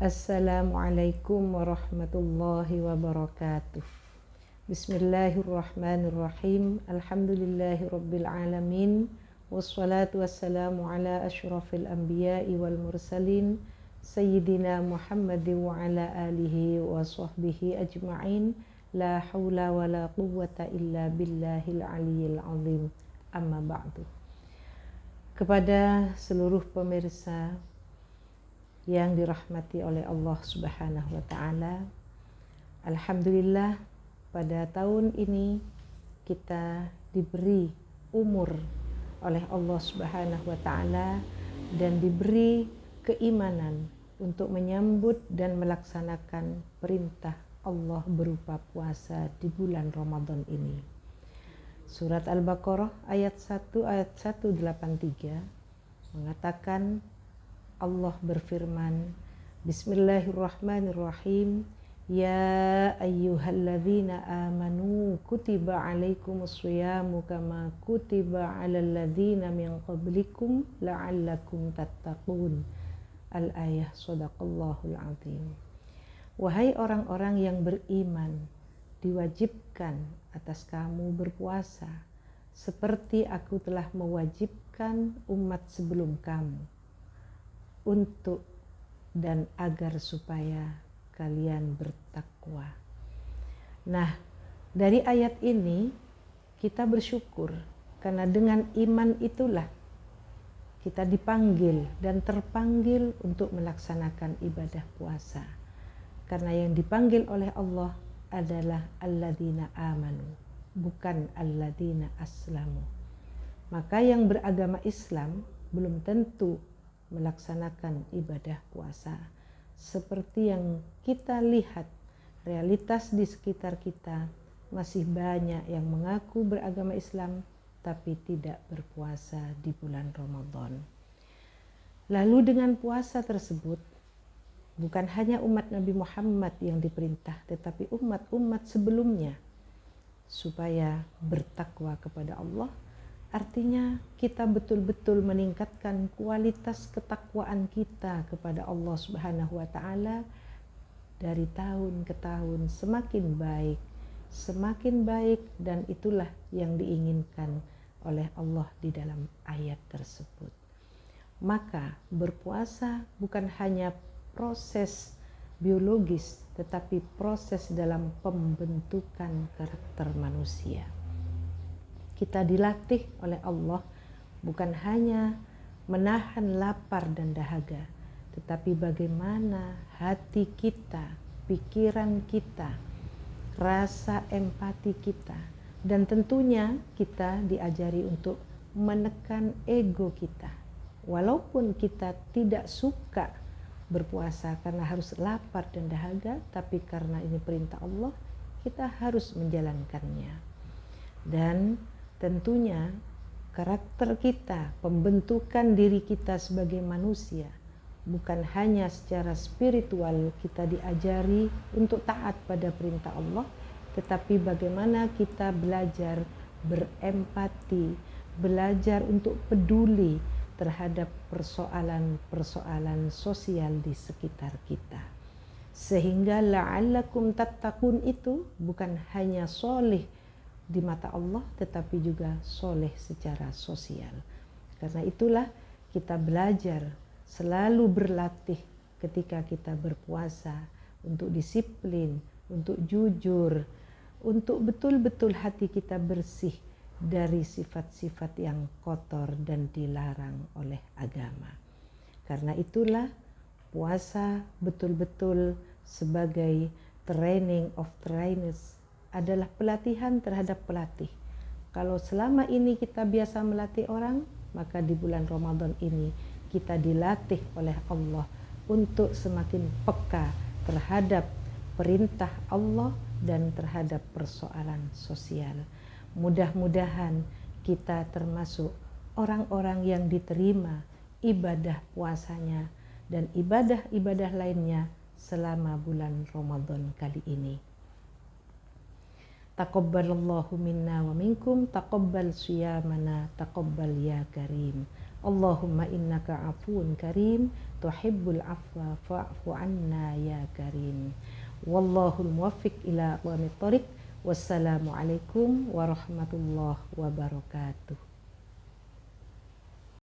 Assalamualaikum warahmatullahi wabarakatuh. Bismillahirrahmanirrahim. Alhamdulillahirabbil alamin. Wassalatu wassalamu ala asyrafil anbiya'i wal mursalin sayyidina Muhammadin wa ala alihi wa sahbihi ajma'in. La haula wa la quwwata illa billahil aliyyil azim. Amma ba'du. Kepada seluruh pemirsa yang dirahmati oleh Allah Subhanahu wa Ta'ala, alhamdulillah pada tahun ini kita diberi umur oleh Allah Subhanahu wa Ta'ala dan diberi keimanan untuk menyambut dan melaksanakan perintah Allah berupa puasa di bulan Ramadan ini. Surat Al-Baqarah ayat 183 mengatakan, Allah berfirman, Bismillahirrahmanirrahim, Ya ayyuhalladzina amanu kutiba alaikumus syiyamu kama kutiba alal ladzina min qablikum la'allakum tattaqun. Al-ayah, sadaqallahul azim. Wahai orang-orang yang beriman, diwajibkan atas kamu berpuasa seperti aku telah mewajibkan umat sebelum kamu, untuk dan agar supaya kalian bertakwa. Nah, dari ayat ini kita bersyukur karena dengan iman itulah kita dipanggil dan terpanggil untuk melaksanakan ibadah puasa. Karena yang dipanggil oleh Allah adalah alladzina amanu, bukan alladzina aslamu. Maka yang beragama Islam belum tentu melaksanakan ibadah puasa. Seperti yang kita lihat, realitas di sekitar kita masih banyak yang mengaku beragama Islam tapi tidak berpuasa di bulan Ramadan. Lalu dengan puasa tersebut, bukan hanya umat Nabi Muhammad yang diperintah, tetapi umat-umat sebelumnya supaya bertakwa kepada Allah. Artinya kita betul-betul meningkatkan kualitas ketakwaan kita kepada Allah Subhanahu wa Ta'ala dari tahun ke tahun semakin baik, dan itulah yang diinginkan oleh Allah di dalam ayat tersebut. Maka berpuasa bukan hanya proses biologis, tetapi proses dalam pembentukan karakter manusia. Kita dilatih oleh Allah bukan hanya menahan lapar dan dahaga, tetapi bagaimana hati kita, pikiran kita, rasa empati kita, dan tentunya kita diajari untuk menekan ego kita. Walaupun kita tidak suka berpuasa karena harus lapar dan dahaga, tapi karena ini perintah Allah, kita harus menjalankannya. Dan tentunya karakter kita, pembentukan diri kita sebagai manusia, bukan hanya secara spiritual kita diajari untuk taat pada perintah Allah, tetapi bagaimana kita belajar berempati, belajar untuk peduli terhadap persoalan-persoalan sosial di sekitar kita. Sehingga la'allakum tattaqun itu bukan hanya soleh di mata Allah, tetapi juga soleh secara sosial. Karena itulah kita belajar selalu berlatih ketika kita berpuasa untuk disiplin, untuk jujur, untuk betul-betul hati kita bersih dari sifat-sifat yang kotor dan dilarang oleh agama. Karena itulah puasa betul-betul sebagai training of trainers, adalah pelatihan terhadap pelatih. Kalau selama ini kita biasa melatih orang, maka di bulan Ramadan ini kita dilatih oleh Allah untuk semakin peka terhadap perintah Allah dan terhadap persoalan sosial. Mudah-mudahan kita termasuk orang-orang yang diterima ibadah puasanya dan ibadah-ibadah lainnya selama bulan Ramadan kali ini. Taqabbalallahu minna wa minkum, taqabbal syiyamana, taqabbal ya karim. Allahumma innaka afuun karim tuhibbul afwa fa'fu anna ya karim. Wallahul muwaffiq ila aqwamit thoriq. Wassalamualaikum warahmatullahi wabarakatuh.